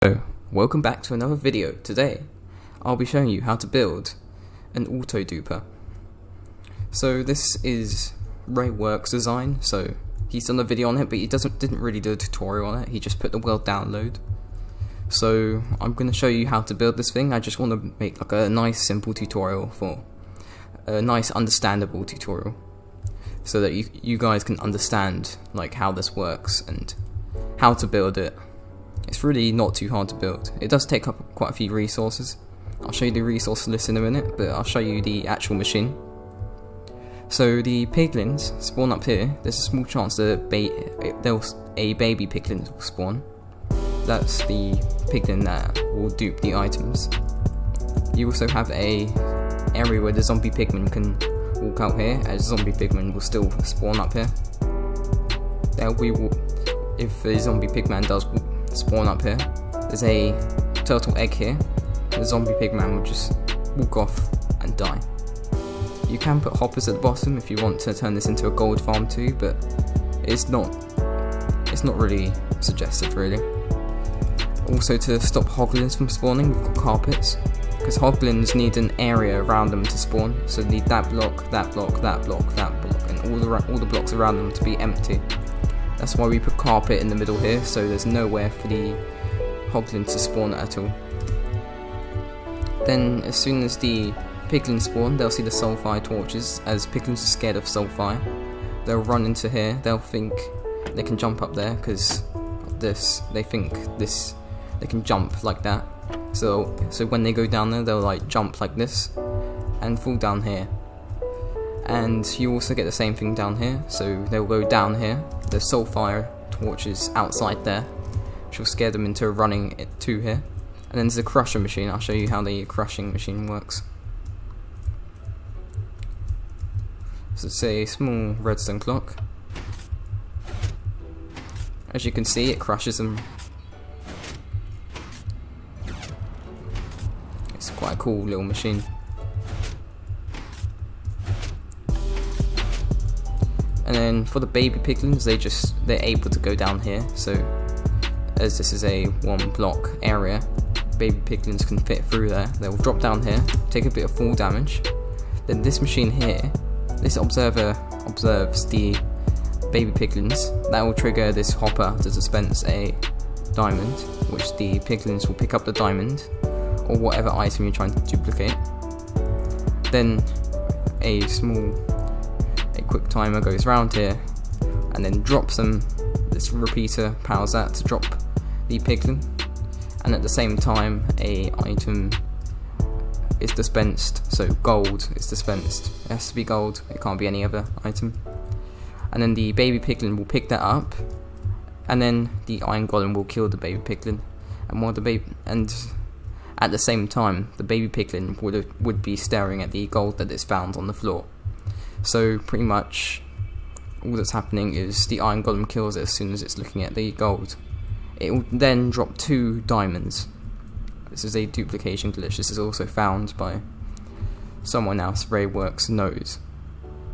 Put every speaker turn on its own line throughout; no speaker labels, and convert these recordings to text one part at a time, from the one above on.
Hello, welcome back to another video. Today, I'll be showing you how to build an auto duper. So this is Rayworks design, so he's done a video on it, but he didn't really do a tutorial on it, he just put the world download. So I'm going to show you how to build this thing. I just want to make like a nice simple tutorial for a nice understandable tutorial, so that you guys can understand like how this works and how to build it. It's really not too hard to build. It does take up quite a few resources. I'll show you the resource list in a minute, but I'll show you the actual machine. So the piglins spawn up here. There's a small chance that a baby piglin will spawn. That's the piglin that will dupe the items. You also have a area where the zombie pigman can walk out here, as zombie pigman will still spawn up here. If a zombie pigman does spawn up here, there's a turtle egg here. The zombie pigman will just walk off and die. You can put hoppers at the bottom if you want to turn this into a gold farm too, but it's not really suggested really. Also, to stop hoglins from spawning, we've got carpets, because hoglins need an area around them to spawn, so they need that block, that block, that block, that block, and all the blocks around them to be empty. That's why we put carpet in the middle here, so there's nowhere for the hoglins to spawn at all. Then, as soon as the piglins spawn, they'll see the sulfire torches, as piglins are scared of sulfire. They'll run into here, they'll think they can jump up there, because they think they can jump like that. So when they go down there, they'll like jump like this, and fall down here. And you also get the same thing down here, so they'll go down here. The sulfire torches outside there, which will scare them into running to here. And then there's the crusher machine. I'll show you how the crushing machine works. So it's a small redstone clock. As you can see, it crushes them. It's quite a cool little machine. And then for the baby piglins, they're able to go down here. So as this is a 1 block area, baby piglins can fit through there. They'll drop down here, take a bit of fall damage. Then this machine here, this observer observes the baby piglins. That will trigger this hopper to dispense a diamond, which the piglins will pick up the diamond or whatever item you're trying to duplicate. Then a quick timer goes around here and then drops them. This repeater powers that to drop the piglin, and at the same time a item is dispensed, so gold is dispensed. It has to be gold, it can't be any other item. And then the baby piglin will pick that up, and then the iron golem will kill the baby piglin. And at the same time, the baby piglin would be staring at the gold that is found on the floor. So pretty much all that's happening is the iron golem kills it as soon as it's looking at the gold. It will then drop 2 diamonds. This is a duplication glitch. This is also found by someone else. Rayworks knows.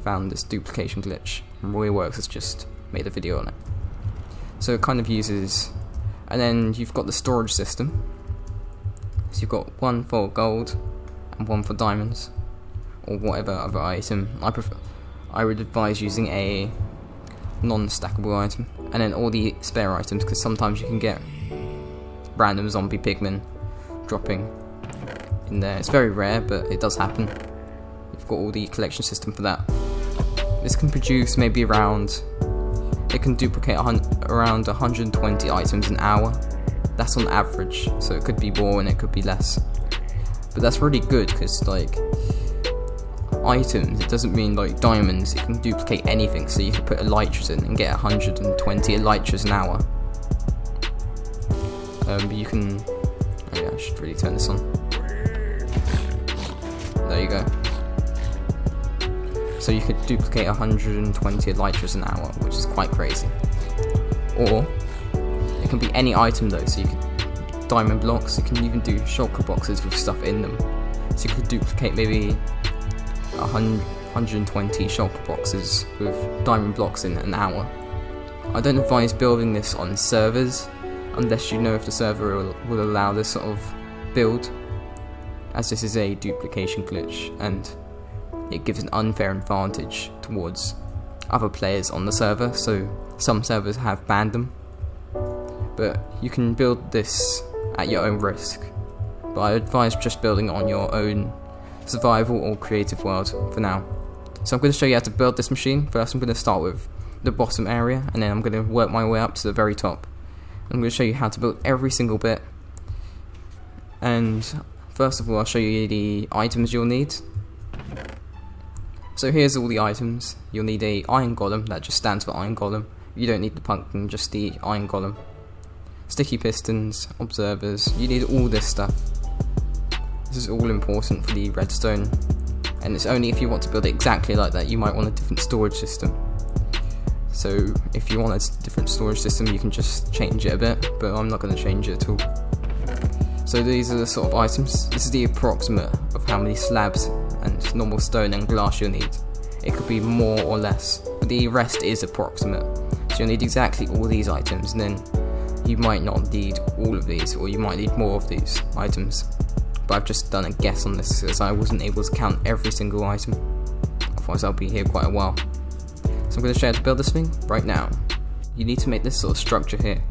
Found this duplication glitch, and Rayworks has just made a video on it. So it kind of uses, and then you've got the storage system. So you've got 1 for gold and 1 for diamonds, or whatever other item. I would advise using a non-stackable item, and then all the spare items, because sometimes you can get random zombie pigmen dropping in there. It's very rare, but it does happen. You've got all the collection system for that. This can produce maybe it can duplicate around 120 items an hour. That's on average, so it could be more and it could be less. But that's really good, because like items, it doesn't mean like diamonds, it can duplicate anything, so you can put elytras in and get 120 elytras an hour. But you can, oh yeah, I should really turn this on. There you go. So you could duplicate 120 elytras an hour, which is quite crazy. Or it can be any item though, so you could diamond blocks, you can even do shulker boxes with stuff in them. So you could duplicate maybe 120 shulker boxes with diamond blocks in an hour. I don't advise building this on servers. unless you know if the server will allow this sort of build, as this is a duplication glitch and it gives an unfair advantage towards other players on the server, so some servers have banned them. But you can build this at your own risk, but I advise just building it on your own survival or creative world for now. So I'm going to show you how to build this machine. First I'm going to start with the bottom area, and then I'm going to work my way up to the very top. I'm going to show you how to build every single bit, and first of all I'll show you the items you'll need. So here's all the items. You'll need a iron golem, that just stands for iron golem. You don't need the pumpkin, just the iron golem. Sticky pistons, observers, you need all this stuff. This is all important for the redstone, and it's only if you want to build it exactly like that. You might want a different storage system. So if you want a different storage system you can just change it a bit, but I'm not going to change it at all. So these are the sort of items. This is the approximate of how many slabs and normal stone and glass you'll need. It could be more or less, but the rest is approximate. So you'll need exactly all these items, and then you might not need all of these, or you might need more of these items. But I've just done a guess on this as I wasn't able to count every single item, otherwise I'll be here quite a while. So I'm going to show you how to build this thing right now. You need to make this sort of structure here.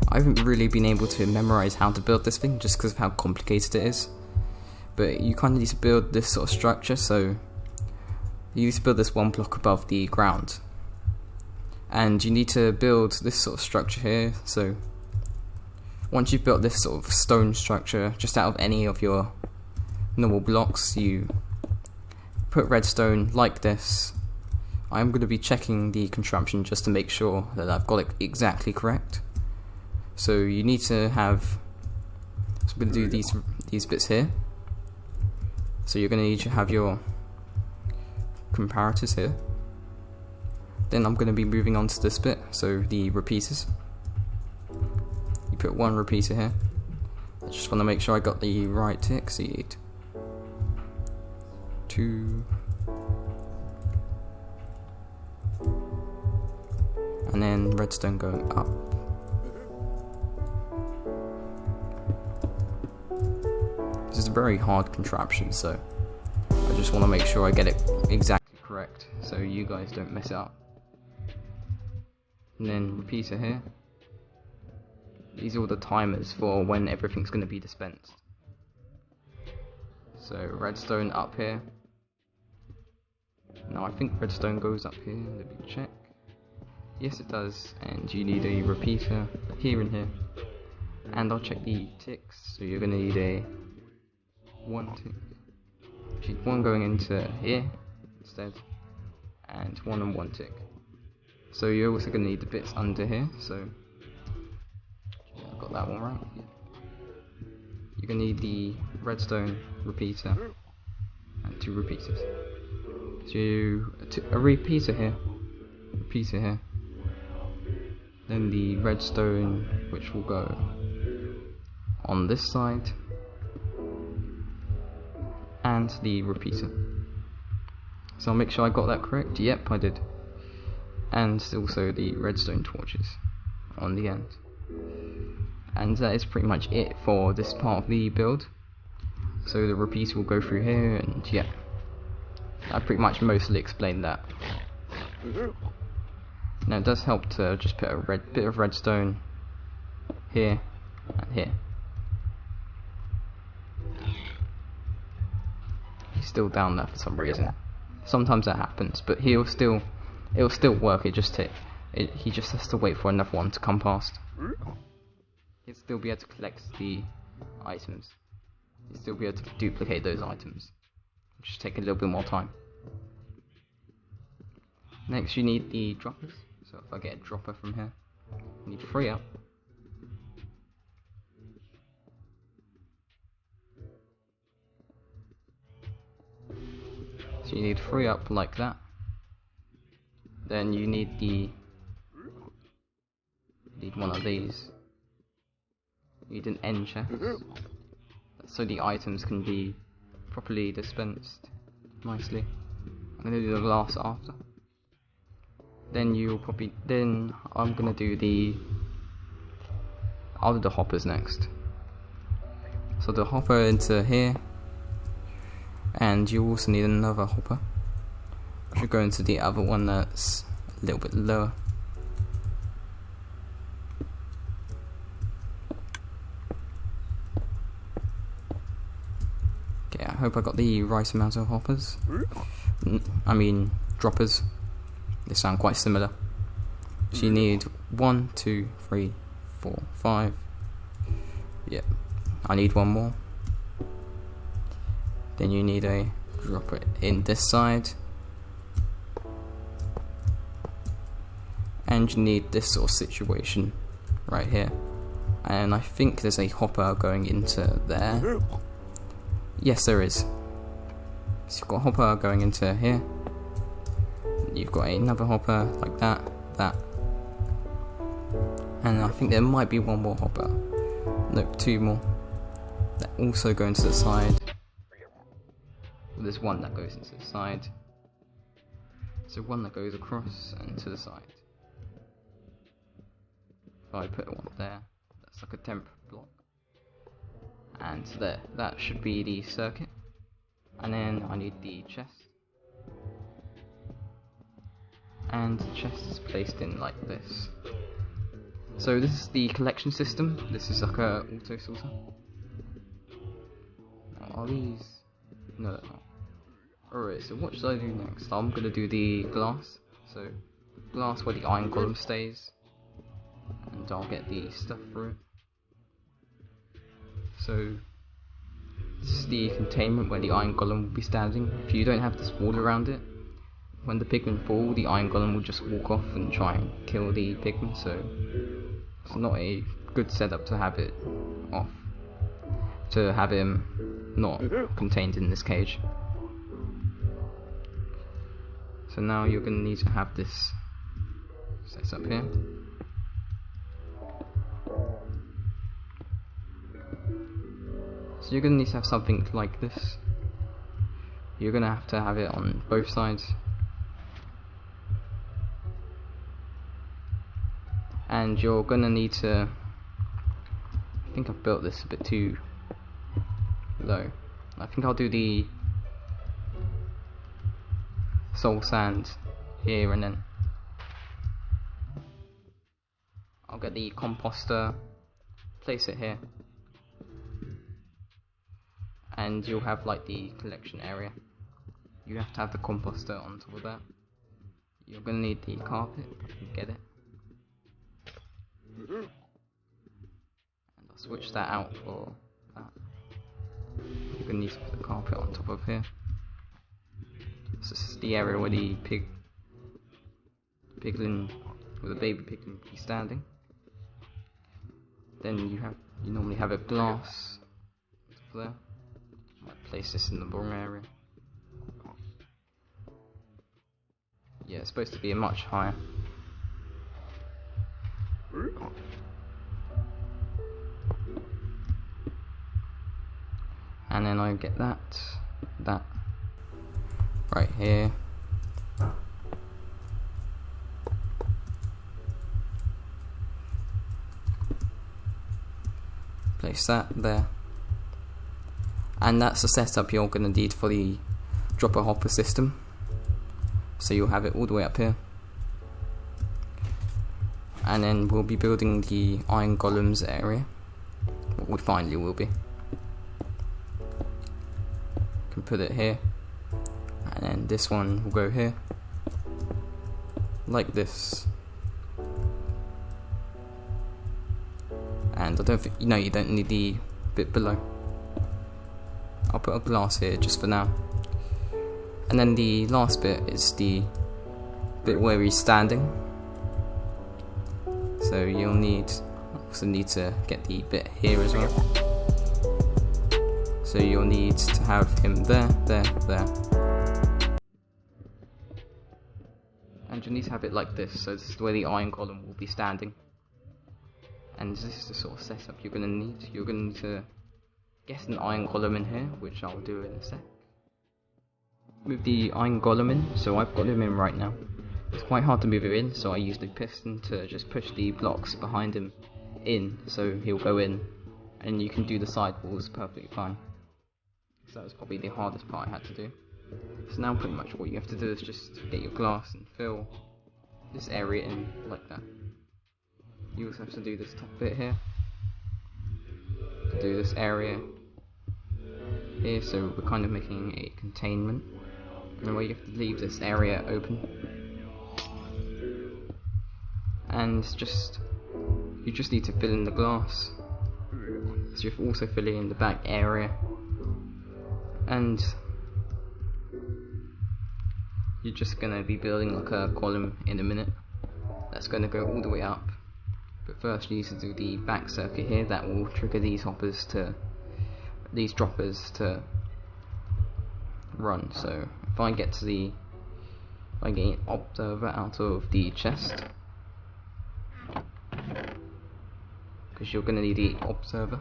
I haven't really been able to memorize how to build this thing just because of how complicated it is. But you kind of need to build this sort of structure, so you need to build this one block above the ground. And you need to build this sort of structure here, so once you've built this sort of stone structure just out of any of your normal blocks, you put redstone like this. I'm going to be checking the contraption just to make sure that I've got it exactly correct. So you need to have, so I'm going to do these bits here. So you're going to need to have your comparators here. Then I'm going to be moving on to this bit, so the repeaters. You put one repeater here. I just want to make sure I got the right tick, so you need 2, and then redstone going up. This is a very hard contraption, so I just want to make sure I get it exactly correct so you guys don't mess it up. And then repeater here. These are all the timers for when everything's going to be dispensed. So redstone up here. Now I think redstone goes up here, let me check. Yes it does, and you need a repeater here and here. And I'll check the ticks, so you're going to need a 1 tick. You need one going into here instead, and 1 and 1 tick. So you're also going to need the bits under here, so yeah, I got that one right. Yeah. You're going to need the redstone repeater and 2 repeaters. So a repeater here, then the redstone which will go on this side, and the repeater. So I'll make sure I got that correct. Yep, I did. And also the redstone torches on the end. And that is pretty much it for this part of the build. So the repeater will go through here, and yeah, I pretty much mostly explained that. Now it does help to just put a bit of redstone here and here. He's still down there for some reason. Sometimes that happens, but it'll still work. He just has to wait for another one to come past. He'll still be able to collect the items. He'll still be able to duplicate those items. It'll just take a little bit more time. Next you need the droppers. So if I get a dropper from here, I need 3 up. So you need 3 up like that. Then you need one of these. You need an end chest, so the items can be properly dispensed nicely. I'm gonna do the glass after. Then I'm gonna do the I'll do the hoppers next. So the hopper into here, and you also need another hopper. You go into the other one that's a little bit lower. Okay, I hope I got the right amount of hoppers. I mean droppers. They sound quite similar. So you need 1, 2, 3, 4, 5. Yep, I need one more. Then you need a dropper in this side. And you need this sort of situation right here. And I think there's a hopper going into there. Yes, there is. So you've got a hopper going into here. You've got another hopper like that, that. And I think there might be one more hopper. Nope, 2 more. That also go into the side. Well, there's one that goes into the side. So one that goes across and to the side. If I put one there, that's like a temp block. And there, that should be the circuit. And then I need the chest. And the chest is placed in like this. So this is the collection system. This is like a auto sorter. Are these? No, they're not. Alright, so what should I do next? I'm gonna do the glass. So glass where the iron column stays, and I'll get the stuff through it. So this is the containment where the iron golem will be standing. If you don't have this wall around it, when the pigmen fall, the iron golem will just walk off and try and kill the pigmen. So it's not a good setup to have it off, to have him not contained in this cage. So now you're going to need to have this set up here. So you're going to need to have something like this. You're going to have it on both sides. And you're going to need to, I think I've built this a bit too low. I think I'll do the soul sand here, and then I'll get the composter, place it here, and you'll have like the collection area. You have to have the composter on top of that. You're going to need the carpet, if I can get it. And I'll switch that out for that. You're going to need to put the carpet on top of here. So this is the area where the piglin, or the baby piglin will be standing. Then you normally have a glass there. I might place this in the wrong area. Yeah, it's supposed to be a much higher. And then I get that right here. Place that there. And that's the setup you're going to need for the dropper hopper system. So you'll have it all the way up here. And then we'll be building the iron golems area. What we finally will be. Can put it here. And then this one will go here. Like this. And I don't think, you don't need the bit below. I'll put a glass here just for now. And then the last bit is the bit where he's standing. So you'll also need to get the bit here as well. So you'll need to have him there. And you'll need to have it like this, so this is where the iron golem will be standing. And this is the sort of setup you're going to need. You're going to need to get an iron golem in here, which I'll do in a sec. Move the iron golem in, so I've got him in right now. It's quite hard to move him in, so I use the piston to just push the blocks behind him in, so he'll go in, and you can do the side walls perfectly fine. So that was probably the hardest part I had to do. So now pretty much what you have to do is just get your glass and fill this area in like that. You also have to do this top bit here, do this area here, so we're kind of making a containment, and where you have to leave this area open, and you just need to fill in the glass. So you're also filling in the back area, and you're just going to be building like a column in a minute that's going to go all the way up. But first you need to do the back circuit here that will trigger these droppers to run. So if I get an observer out of the chest, because you're going to need the observer,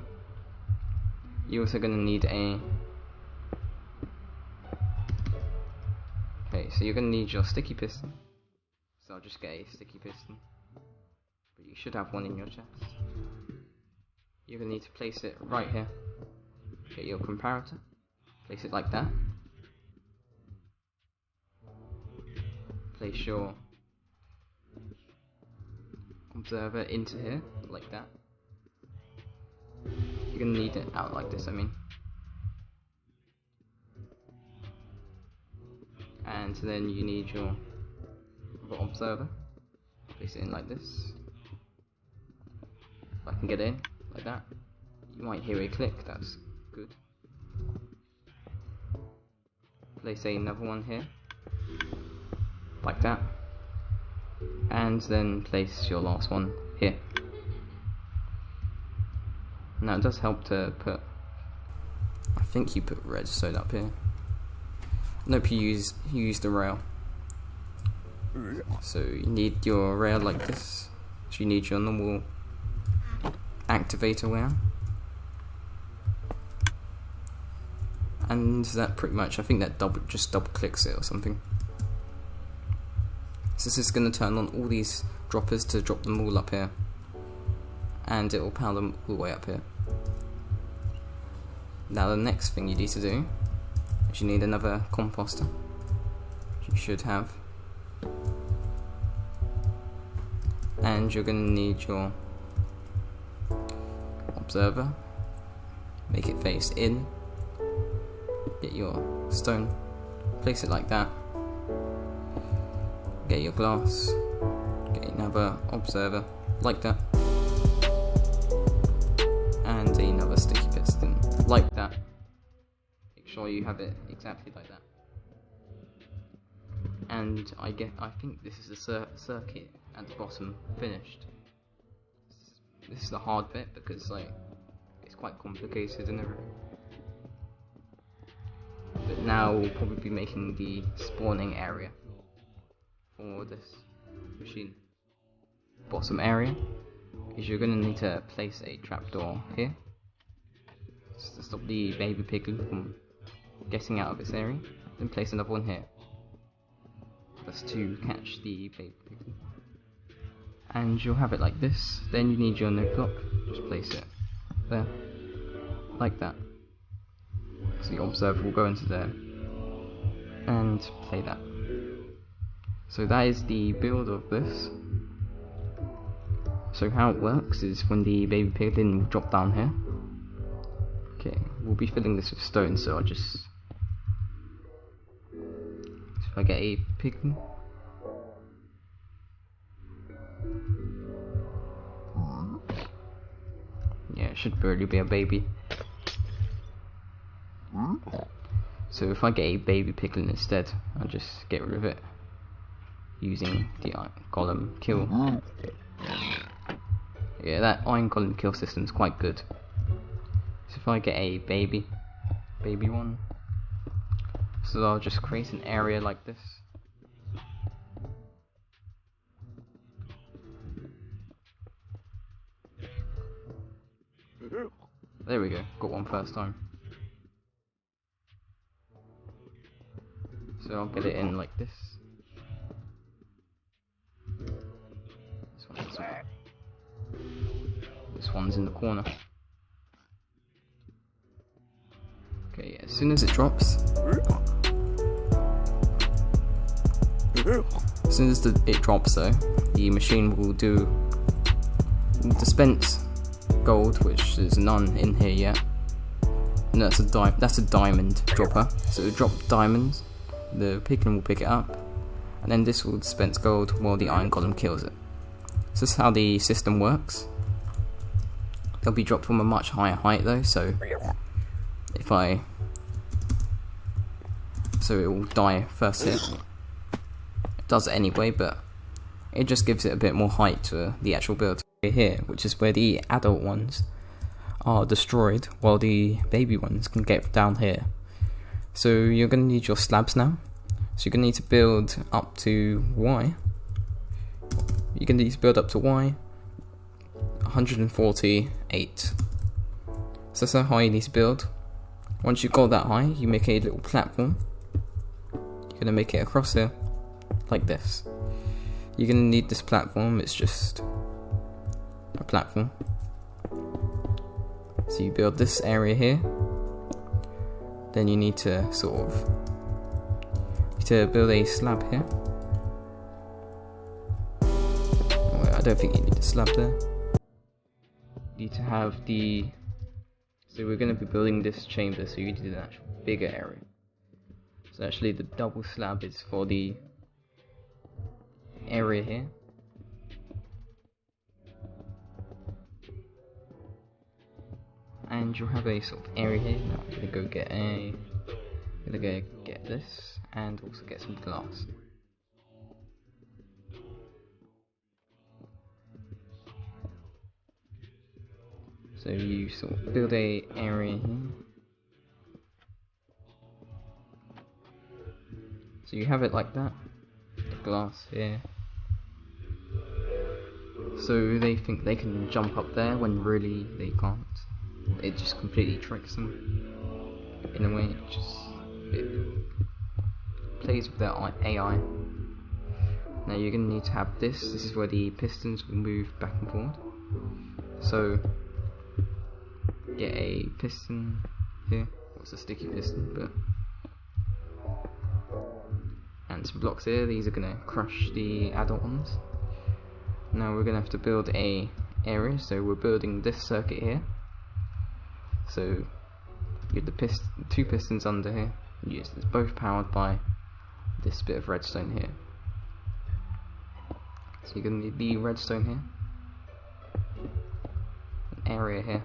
you're also going to need so you're going to need your sticky piston. So I'll just get a sticky piston, but you should have one in your chest. You're going to need to place it right here. Get your comparator, place it like that. Place your observer into here, like that. You're going to need it out like this, I mean. And then you need your observer. Place it in like this. If I can get in, like that. You might hear a click, that's good. Place another one here, like that. And then place your last one here. Now it does help to put, I think you put redstone up here. Nope, you use the rail. So you need your rail like this. So you need your normal activator rail. And that pretty much, I think that just double clicks it or something. So this is going to turn on all these droppers to drop them all up here. And it will power them all the way up here. Now the next thing you need to do is you need another composter, which you should have. And you're going to need your observer, make it face in, get your stone, place it like that, get your glass, get another observer like that, and another sticky piston like that. Make sure you have it exactly like that. And I think this is the circuit at the bottom finished. This is the hard bit because it's quite complicated and everything. But now we'll probably be making the spawning area for this machine. Bottom area is you're going to need to place a trapdoor here to stop the baby piglin from getting out of this area. Then place another one here. That's to catch the baby piglin. And you'll have it like this. Then you need your note block. Just place it there, like that. So the observer will go into there and play that. So that is the build of this. So how it works is when the baby piglin will drop down here. Okay, we'll be filling this with stone, so I'll just, if I get a piglin, yeah, it should barely be a baby. So if I get a baby piglin instead, I'll just get rid of it using the iron golem kill. Yeah, that iron golem kill system is quite good. So if I get a baby one, so I'll just create an area like this. There we go, got one first time. So I'll get it in like this. This one. this one's in the corner. Okay, as soon as it drops, it drops though, the machine will dispense gold, which is none in here yet. And that's a diamond dropper. So it'll drop diamonds, the piglin will pick it up, and then this will dispense gold while the iron golem kills it. So this is how the system works. They'll be dropped from a much higher height though, so it will die first hit. It does it anyway, but it just gives it a bit more height to the actual build. Here, which is where the adult ones are destroyed, while the baby ones can get down here. So you're going to need your slabs now. So you're going to need to build up to Y. You're going to need to build up to Y 148. So that's how high you need to build. Once you've got that high, you make a little platform. You're going to make it across here like this. You're going to need this platform. It's just a platform. So you build this area here, then you need to build a slab here. Oh, I don't think you need a slab there. You need to have so we're going to be building this chamber, so you need an actual bigger area. So actually the double slab is for the area here. And you'll have a sort of area here. Now I'm gonna go get this, and also get some glass. So you sort of build a area here. So you have it like that. The glass here. So they think they can jump up there when really they can't. It just completely tricks them. In a way, it plays with their AI. Now you're going to need to have this. This is where the pistons will move back and forth. So get a piston here. What's a sticky piston? But and some blocks here. These are going to crush the adult ones. Now we're going to have to build a area. So we're building this circuit here. So you have the two pistons under here. Yes, it's both powered by this bit of redstone here. So you're going to need the redstone here, an area here.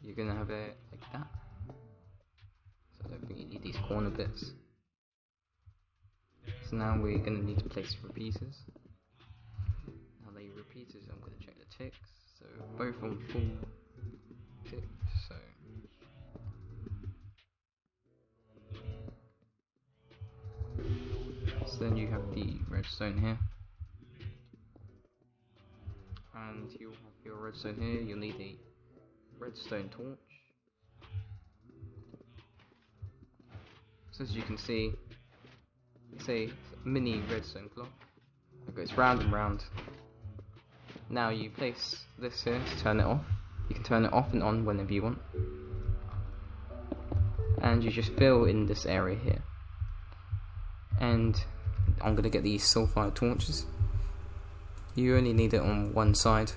You're going to have it like that. So I don't think you need these corner bits. So now we're going to need to place repeaters. Now the repeaters, I'm going to check the ticks. So both on full tick. So then you have the redstone here, and you'll have your redstone here. You'll need a redstone torch. So as you can see, it's a mini redstone clock that goes round and round. Now you place this here to turn it off. You can turn it off and on whenever you want. And you just fill in this area here. And I'm going to get these sulfide torches. You only need it on one side.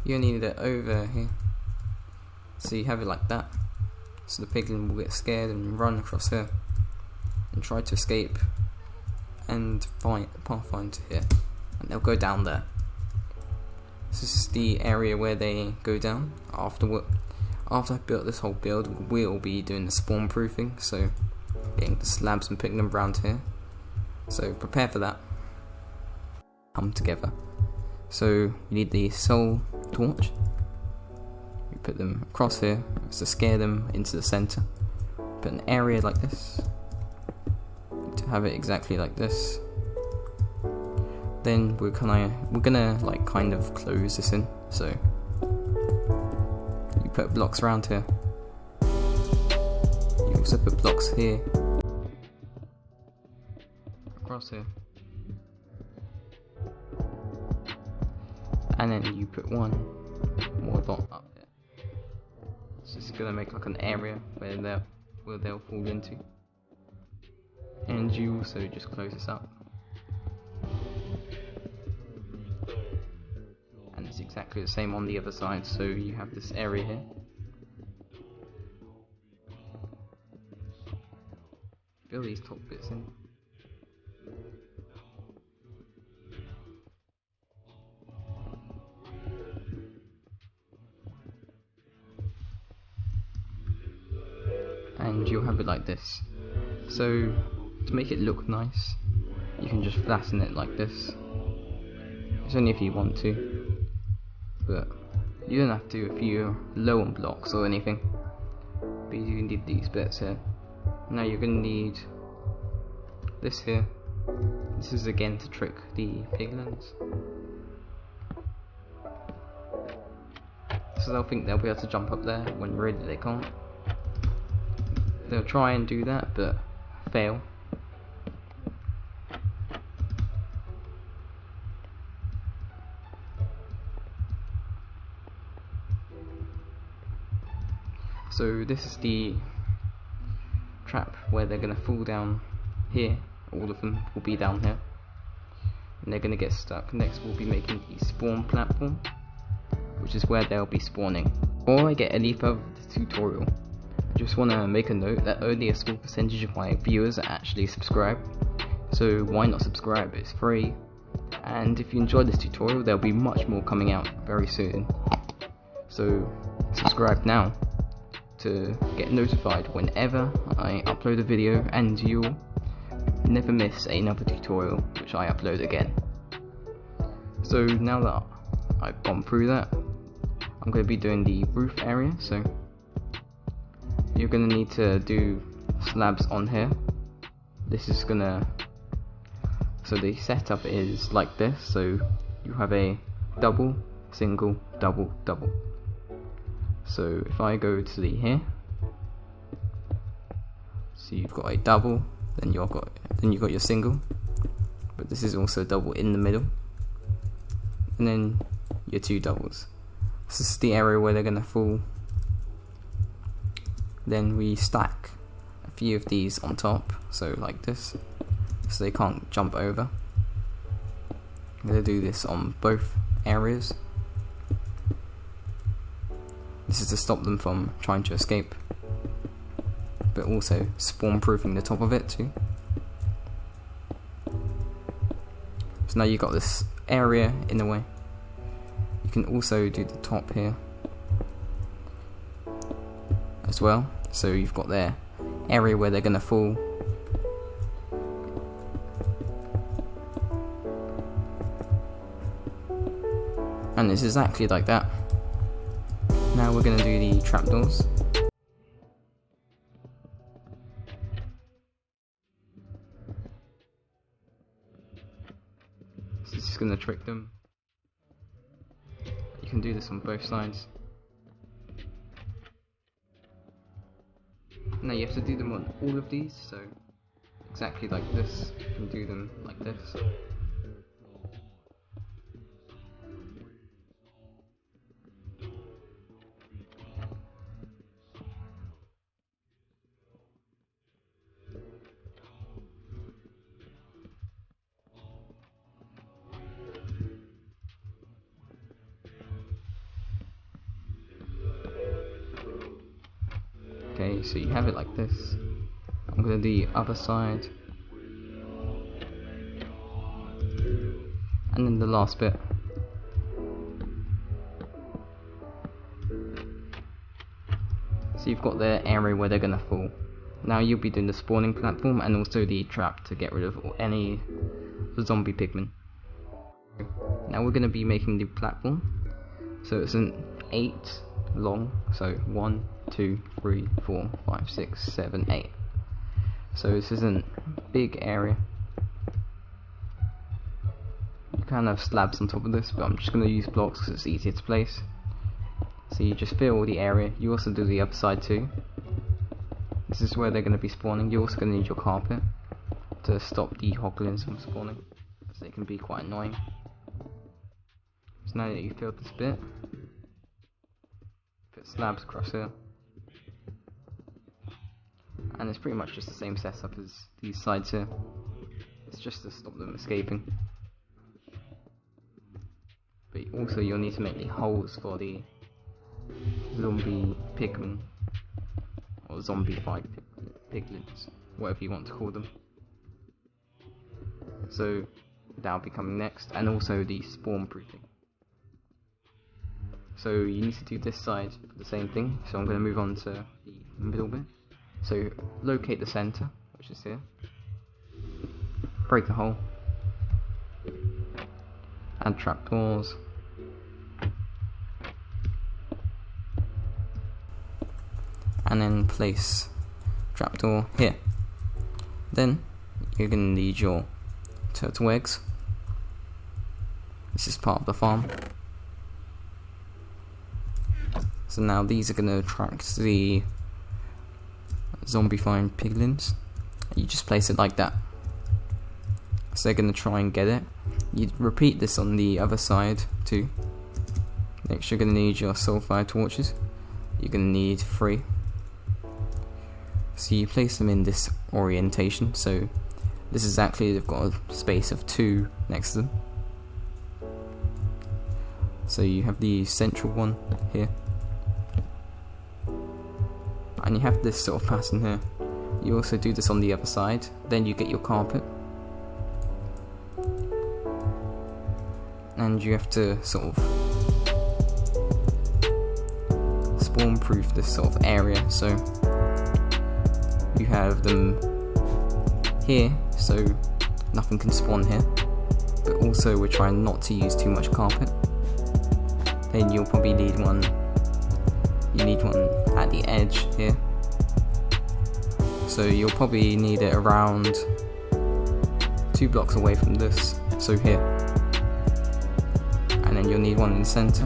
You only need it over here. So you have it like that. So the piglin will get scared and run across here and try to escape and pathfind to here. And they'll go down there. This is the area where they go down. After I've built this whole build, we'll be doing the spawn proofing, so getting the slabs and putting them around here. So prepare for that. Come together. So you need the soul torch. You put them across here to scare them into the center. Put an area like this to have it exactly like this. Then we're gonna like kind of close this in. So you put blocks around here. You also put blocks here, across here, and then you put one more dot up here. So it's gonna make like an area where they'll fall into. And you also just close this up. And it's exactly the same on the other side, so you have this area here. Fill these top bits in. And you'll have it like this. So to make it look nice, you can just flatten it like this. It's only if you want to, but you don't have to if you're low on blocks or anything. But you need these bits here. Now you're going to need this here. This is again to trick the piglins. So they'll think they'll be able to jump up there when really they can't. They'll try and do that, but fail. So this is the trap where they're going to fall down here. All of them will be down here, and they're going to get stuck. Next we'll be making the spawn platform, which is where they'll be spawning. Before I get any further with the tutorial, I just want to make a note that only a small percentage of my viewers are actually subscribed, so why not subscribe? It's free, and if you enjoyed this tutorial there'll be much more coming out very soon. So subscribe now to get notified whenever I upload a video, and you'll never miss another tutorial which I upload again. So now that I've gone through that, I'm going to be doing the roof area. So you're going to need to do slabs on here. This is gonna, so the setup is like this. So you have a double, single, double, double. So if I go to the here, so you've got a double, then you've got your single, but this is also double in the middle, and then your two doubles. This is the area where they're gonna fall. Then we stack a few of these on top, so like this, so they can't jump over. I'm gonna do this on both areas. This is to stop them from trying to escape, but also spawn proofing the top of it too. So now you've got this area in the way. You can also do the top here as well. So you've got their area where they're gonna fall. And it's exactly like that. Now we're going to do the trapdoors. So this is going to trick them. You can do this on both sides. Now you have to do them on all of these, so exactly like this. You can do them like this. Okay, so you have it like this. I'm going to do the other side. And then the last bit. So you've got the area where they're going to fall. Now you'll be doing the spawning platform and also the trap to get rid of any zombie pigmen. Now we're going to be making the platform. So it's an 8 long, so 1, 2, 3, 4, 5, 6, 7, 8. So this isn't a big area. You can have slabs on top of this, but I'm just going to use blocks because it's easier to place. So you just fill the area. You also do the other side too. This is where they're going to be spawning. You're also going to need your carpet to stop the hoglins from spawning, because they can be quite annoying. So now that you've filled this bit, put slabs across here. And it's pretty much just the same setup as these sides here. It's just to stop them escaping. But also you'll need to make the holes for the zombie pigmen, or zombified piglins, whatever you want to call them. So that'll be coming next, and also the spawn proofing. So you need to do this side for the same thing, so I'm going to move on to the middle bit. So locate the center, which is here, break a hole, add trapdoors, and then place trapdoor here. Then you're going to need your turtle eggs. This is part of the farm. So now these are going to attract the zombified piglins. You just place it like that. So they're going to try and get it. You repeat this on the other side too. Next you're going to need your sulfide torches. You're going to need 3. So you place them in this orientation. So this is actually, they've got a space of 2 next to them. So you have the central one here. And you have this sort of pattern here. You also do this on the other side. Then you get your carpet. And you have to sort of spawn proof this sort of area. So you have them here, so nothing can spawn here. But also we're trying not to use too much carpet. Then you'll probably need one. You need one at the edge here. So you'll probably need it around 2 blocks away from this. So here. And then you'll need one in the center,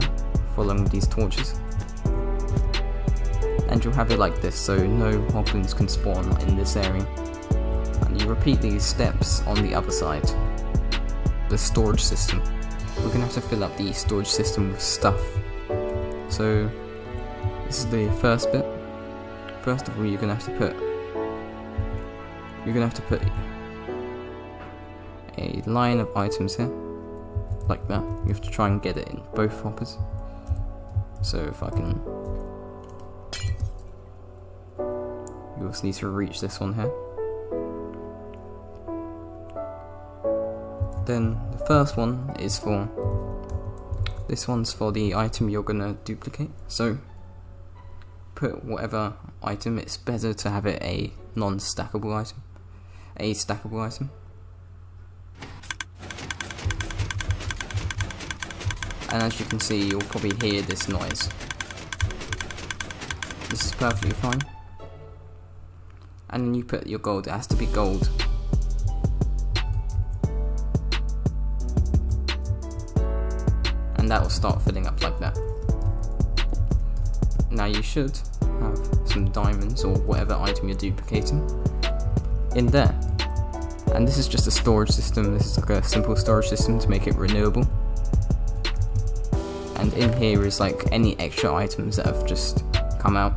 following these torches. And you'll have it like this, so no hoglins can spawn in this area. And you repeat these steps on the other side. The storage system. We're going to have to fill up the storage system with stuff. So this is the first bit. First of all, you're going to have to put a line of items here, like that. You have to try and get it in both hoppers. So if I can, you also need to reach this one here. Then the first one is for, this one's for the item you're gonna duplicate. So put whatever item. It's better to have it a non-stackable item, a stackable item. And as you can see, you'll probably hear this noise. This is perfectly fine. And then you put your gold. It has to be gold. And that will start filling up like that. Now you should have some diamonds or whatever item you're duplicating in there. And this is just a storage system. This is like a simple storage system to make it renewable. And in here is like any extra items that have just come out.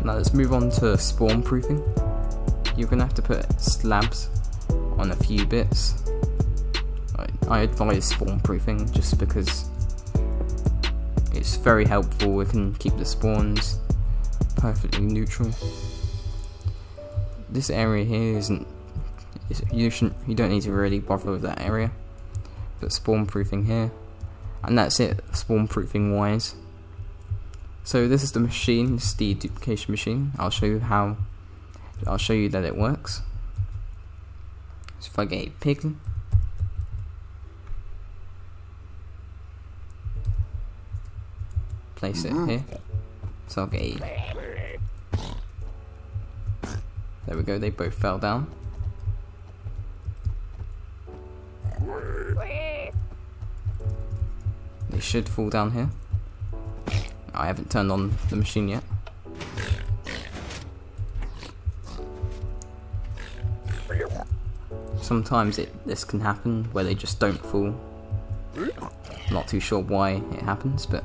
Now let's move on to spawn proofing. You're gonna have to put slabs on a few bits. I advise spawn proofing just because it's very helpful. It can keep the spawns perfectly neutral. This area here isn't. You don't need to really bother with that area. But spawn proofing here, and that's it. Spawn proofing wise. So this is the machine. This is the duplication machine. I'll show you that it works. So if I get a piglin, place it here. So I'll get a. There we go. They both fell down. They should fall down here. I haven't turned on the machine yet. Sometimes this can happen where they just don't fall. Not too sure why it happens, but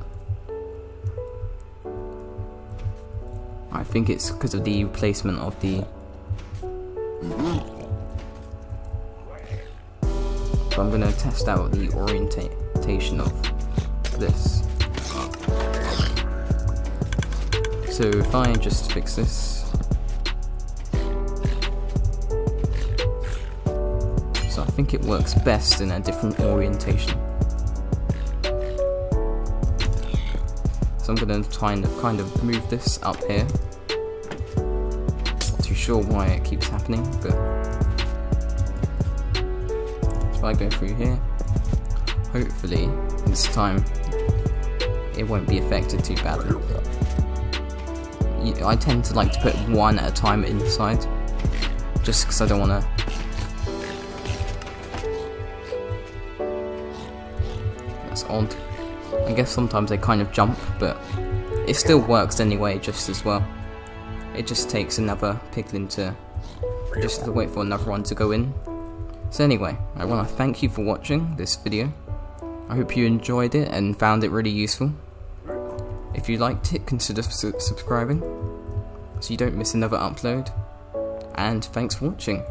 I think it's because of the placement of the. So I'm gonna test out the orientation of this. So if I just fix this, so I think it works best in a different orientation. So I'm gonna kind of move this up here. Not too sure why it keeps happening, but if I go through here, hopefully this time it won't be affected too badly. I tend to like to put one at a time inside, just because I don't want to. That's odd. I guess sometimes they kind of jump, but it still works anyway, just as well. It just takes another piglin to just to wait for another one to go in. So anyway, I want to thank you for watching this video. I hope you enjoyed it and found it really useful. If you liked it, consider subscribing so you don't miss another upload. And thanks for watching.